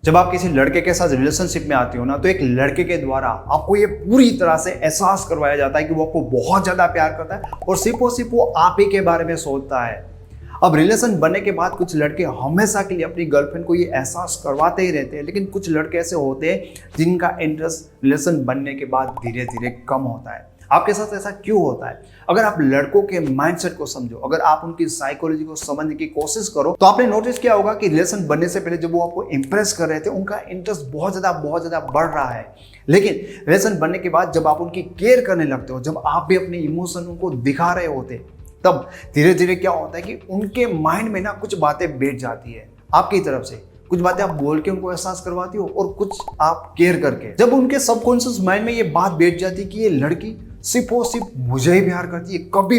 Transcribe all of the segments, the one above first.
जब आप किसी लड़के के साथ रिलेशनशिप में आती हो ना, तो एक लड़के के द्वारा आपको ये पूरी तरह से एहसास करवाया जाता है कि वो आपको बहुत ज्यादा प्यार करता है और सिर्फ वो आप ही के बारे में सोचता है। अब रिलेशन बनने के बाद कुछ लड़के हमेशा के लिए अपनी गर्लफ्रेंड को ये एहसास करवाते ही रहते हैं, लेकिन कुछ लड़के ऐसे होते हैं जिनका इंटरेस्ट रिलेशन बनने के बाद धीरे धीरे कम होता है। आपके साथ ऐसा क्यों होता है? अगर आप लड़कों के माइंडसेट को समझो, अगर आप उनकी साइकोलॉजी को समझने की कोशिश करो, तो आपने नोटिस किया होगा कि रिलेशन बनने से पहले जब वो आपको इंप्रेस कर रहे थे, उनका इंटरेस्ट बहुत ज्यादा बढ़ रहा है। लेकिन रिलेशन बनने के बाद जब आप उनकी केयर करने लगते हो, जब आप भी अपने इमोशन उनको दिखा रहे होते, तब धीरे धीरे क्या होता है कि उनके माइंड में ना कुछ बातें बैठ जाती है। आपकी तरफ से कुछ बातें आप बोल के उनको एहसास करवाती हो और कुछ आप केयर करके। जब उनके सबकॉन्शियस माइंड में ये बात बैठ जाती है कि ये लड़की सिर्फ और सिर्फ मुझे ही प्यार करती है, कभी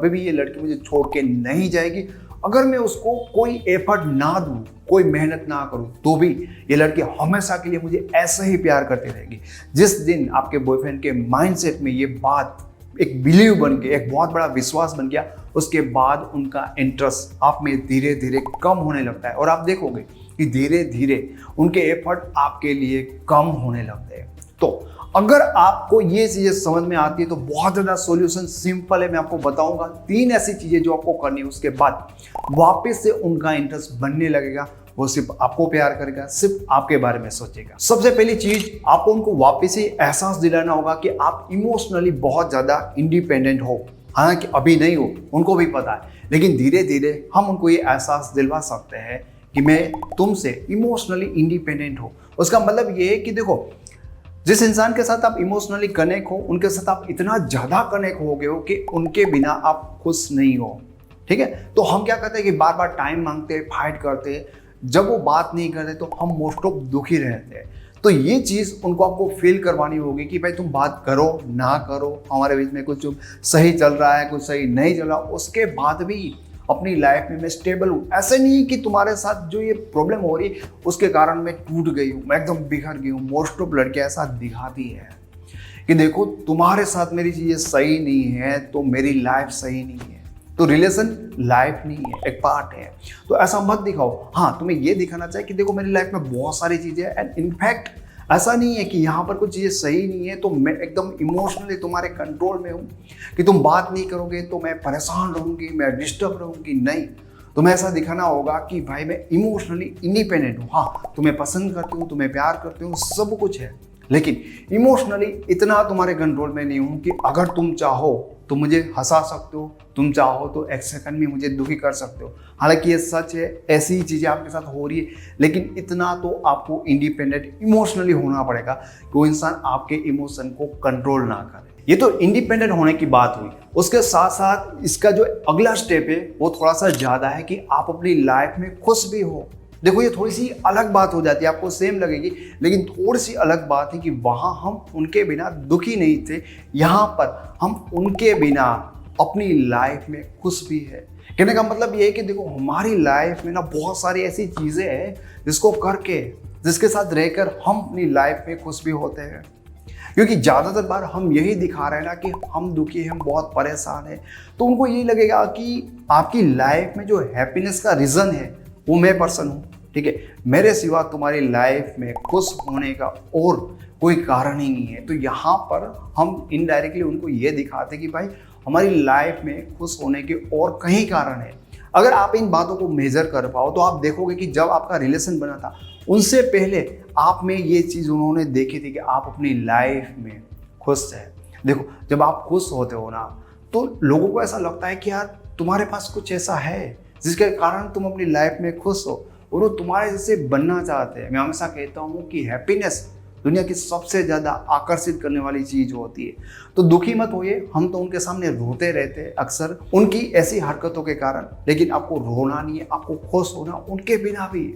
भी ये लड़की मुझे छोड़ के नहीं जाएगी, अगर मैं उसको कोई एफर्ट ना दूं, कोई मेहनत ना करूं, तो भी ये लड़की हमेशा के लिए मुझे ऐसे ही प्यार करती रहेगी। जिस दिन आपके बॉयफ्रेंड के माइंडसेट में ये बात एक बिलीव बन के, एक बहुत बड़ा विश्वास बन गया, उसके बाद उनका इंटरेस्ट आप में धीरे धीरे कम होने लगता है और आप देखोगे कि धीरे धीरे उनके एफर्ट आपके लिए कम होने लगते हैं। तो अगर आपको ये चीजें समझ में आती है तो बहुत ज़्यादा सॉल्यूशन सिंपल है। मैं आपको बताऊंगा 3 ऐसी चीजें जो आपको करनी है, उसके बाद वापस से उनका इंटरेस्ट बनने लगेगा। वो सिर्फ आपको प्यार करेगा, सिर्फ आपके बारे में सोचेगा। सबसे पहली चीज, आपको उनको वापस से एहसास दिलाना होगा कि आप इमोशनली बहुत ज्यादा इंडिपेंडेंट हो। हालांकि अभी नहीं हो, उनको भी पता है, लेकिन धीरे धीरे हम उनको ये एहसास दिलवा सकते हैं कि मैं तुमसे इमोशनली इंडिपेंडेंट हूँ। उसका मतलब ये है कि देखो, जिस इंसान के साथ आप इमोशनली कनेक्ट हो, उनके साथ आप इतना ज़्यादा कनेक्ट हो गए हो कि उनके बिना आप खुश नहीं हो। ठीक है, तो हम क्या करते हैं कि बार बार टाइम मांगते हैं, फाइट करते हैं। जब वो बात नहीं करते तो हम मोस्ट ऑफ दुखी रहते हैं। तो ये चीज़ उनको आपको फील करवानी होगी कि भाई तुम बात करो ना करो, हमारे बीच में कुछ सही चल रहा है, कुछ सही नहीं चल रहा, उसके बाद भी अपनी लाइफ में मैं स्टेबल हूँ। ऐसे नहीं कि तुम्हारे साथ जो ये प्रॉब्लम हो रही है उसके कारण मैं टूट गई हूँ, मैं एकदम बिखर गई हूँ। मोस्ट ऑफ लड़कियां ऐसा दिखाती है कि देखो तुम्हारे साथ मेरी चीज़ें सही नहीं है तो मेरी लाइफ सही नहीं है। तो रिलेशन लाइफ नहीं है, एक पार्ट है। तो ऐसा मत दिखाओ। हाँ, तुम्हें ये दिखाना चाहिए कि देखो मेरी लाइफ में बहुत सारी चीज़ें हैं एंड इनफैक्ट ऐसा नहीं है कि यहाँ पर कुछ चीज़ें सही नहीं है तो मैं एकदम इमोशनली तुम्हारे कंट्रोल में हूँ कि तुम बात नहीं करोगे तो मैं परेशान रहूँगी, मैं डिस्टर्ब रहूँगी। नहीं, तुम्हें ऐसा दिखाना होगा कि भाई मैं इमोशनली इंडिपेंडेंट हूँ। हाँ, तुम्हें पसंद करती हूँ, तुम्हें प्यार करती हूँ, सब कुछ है, लेकिन इमोशनली इतना तुम्हारे कंट्रोल में नहीं हूँ कि अगर तुम चाहो तो मुझे हंसा सकते हो, तुम चाहो तो एक सेकंड में मुझे दुखी कर सकते हो। हालांकि ये सच है, ऐसी ही चीज़ें आपके साथ हो रही है, लेकिन इतना तो आपको इंडिपेंडेंट इमोशनली होना पड़ेगा कि वो इंसान आपके इमोशन को कंट्रोल ना करे। ये तो इंडिपेंडेंट होने की बात हुई। उसके साथ साथ इसका जो अगला स्टेप है वो थोड़ा सा ज़्यादा है कि आप अपनी लाइफ में खुश भी हो। देखो, ये थोड़ी सी अलग बात हो जाती है, आपको सेम लगेगी, लेकिन थोड़ी सी अलग बात है कि वहाँ हम उनके बिना दुखी नहीं थे, यहाँ पर हम उनके बिना अपनी लाइफ में खुश भी है। कहने का मतलब ये है कि देखो, हमारी लाइफ में ना बहुत सारी ऐसी चीज़ें हैं जिसको करके, जिसके साथ रहकर हम अपनी लाइफ में खुश भी होते हैं। क्योंकि ज़्यादातर बार हम यही दिखा रहे हैं ना कि हम दुखी हैं, हम बहुत परेशान हैं, तो उनको यही लगेगा कि आपकी लाइफ में जो हैप्पीनेस का रीज़न है वो मैं पर्सन हूँ। ठीक है, मेरे सिवा तुम्हारी लाइफ में खुश होने का और कोई कारण ही नहीं है। तो यहाँ पर हम इनडायरेक्टली उनको ये दिखाते कि भाई हमारी लाइफ में खुश होने के और कई कारण है। अगर आप इन बातों को मेजर कर पाओ तो आप देखोगे कि जब आपका रिलेशन बना था उनसे पहले आप में ये चीज़ उन्होंने देखी थी कि आप अपनी लाइफ में खुश हैं। देखो, जब आप खुश होते हो ना तो लोगों को ऐसा लगता है कि यार तुम्हारे पास कुछ ऐसा है जिसके कारण तुम अपनी लाइफ में खुश हो और वो तुम्हारे जैसे बनना चाहते हैं। मैं हमेशा कहता हूँ कि हैप्पीनेस दुनिया की सबसे ज़्यादा आकर्षित करने वाली चीज़ होती है। तो दुखी मत होइए, हम तो उनके सामने रोते रहते हैं अक्सर उनकी ऐसी हरकतों के कारण, लेकिन आपको रोना नहीं है, आपको खुश होना उनके बिना भी।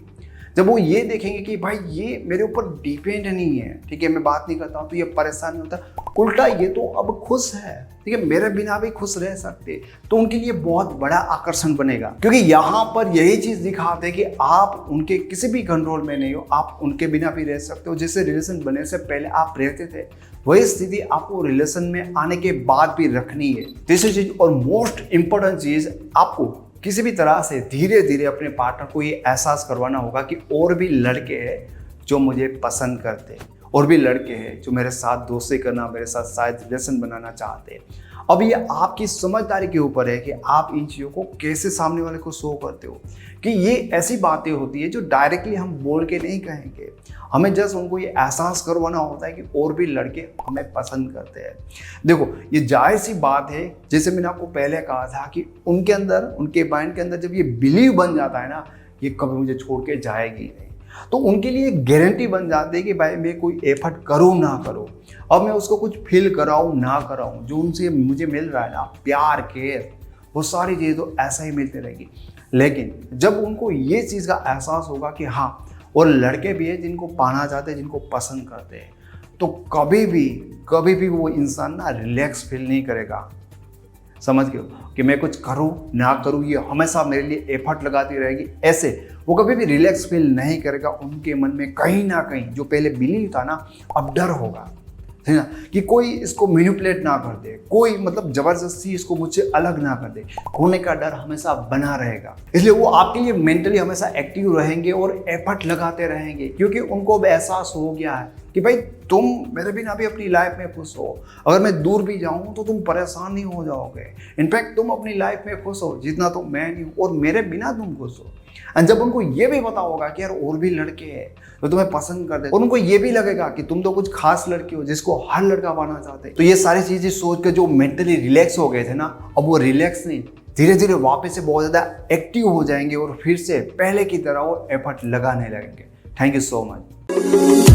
जब वो ये देखेंगे कि भाई ये मेरे ऊपर डिपेंड नहीं है, ठीक है, मैं बात नहीं करता हूँ तो ये परेशान नहीं होता, उल्टा ये तो अब खुश है, ठीक है, मेरे बिना भी खुश रह सकते, तो उनके लिए बहुत बड़ा आकर्षण बनेगा। क्योंकि यहाँ पर यही चीज़ दिखाते हैं कि आप उनके किसी भी कंट्रोल में नहीं हो, आप उनके बिना भी रह सकते हो। जैसे रिलेशन बनने से पहले आप रहते थे वही स्थिति आपको रिलेशन में आने के बाद भी रखनी है। तीसरी चीज़ और मोस्ट इंपॉर्टेंट चीज़, आपको किसी भी तरह से धीरे धीरे अपने पार्टनर को ये एहसास करवाना होगा कि और भी लड़के हैं जो मुझे पसंद करते हैं, और भी लड़के हैं जो मेरे साथ दोस्ती करना, मेरे साथ शायद रिलेशन बनाना चाहते हैं। अब ये आपकी समझदारी के ऊपर है कि आप इन चीज़ों को कैसे सामने वाले को शो करते हो। कि ये ऐसी बातें होती है जो डायरेक्टली हम बोल के नहीं कहेंगे, हमें जस्ट उनको ये एहसास करवाना होता है कि और भी लड़के हमें पसंद करते हैं। देखो, ये जाहिर सी बात है, जैसे मैंने आपको पहले कहा था कि उनके अंदर, उनके माइंड के अंदर जब ये बिलीव बन जाता है ना, ये कभी मुझे छोड़ के जाएगी नहीं, तो उनके लिए गारंटी बन जाती है कि भाई मैं कोई एफर्ट करूँ ना करूँ, अब मैं उसको कुछ फील कराऊँ ना कराऊँ, जो उनसे मुझे मिल रहा है ना, प्यार, केयर, वो सारी चीज़ें तो ऐसा ही मिलती रहेगी। लेकिन जब उनको ये चीज़ का एहसास होगा कि हाँ, और लड़के भी हैं जिनको पाना चाहते हैं, जिनको पसंद करते हैं, तो कभी भी वो इंसान ना रिलैक्स फील नहीं करेगा। समझ गए कि मैं कुछ करूँ ना करूँ, ये हमेशा मेरे लिए एफर्ट लगाती रहेगी, ऐसे वो कभी भी रिलैक्स फील नहीं करेगा। उनके मन में कहीं ना कहीं जो पहले बिलीव था ना, अब डर होगा, है ना, कि कोई इसको मैनिपुलेट ना कर दे, कोई मतलब जबरदस्ती इसको मुझसे अलग ना कर दे, होने का डर हमेशा बना रहेगा। इसलिए वो आपके लिए मेंटली हमेशा एक्टिव रहेंगे और एफर्ट लगाते रहेंगे, क्योंकि उनको अब एहसास हो गया है कि भाई तुम मेरे बिना भी अपनी लाइफ में खुश हो, अगर मैं दूर भी जाऊं तो तुम परेशान नहीं हो जाओगे, इनफैक्ट तुम अपनी लाइफ में खुश हो जितना तो मैं नहीं हूँ, और मेरे बिना तुम खुश हो। एंड जब उनको ये भी पता होगा कि यार और भी लड़के हैं तो तुम्हें पसंद करते हैं, और उनको ये भी लगेगा कि तुम तो कुछ खास लड़की हो जिसको हर लड़का पाना चाहते हैं, तो ये सारी चीजें सोच के जो मेंटली रिलैक्स हो गए थे ना, अब वो रिलैक्स नहीं, धीरे धीरे वापस से बहुत ज़्यादा एक्टिव हो जाएंगे और फिर से पहले की तरह वो एफर्ट लगाने लगेंगे। Thank you so much.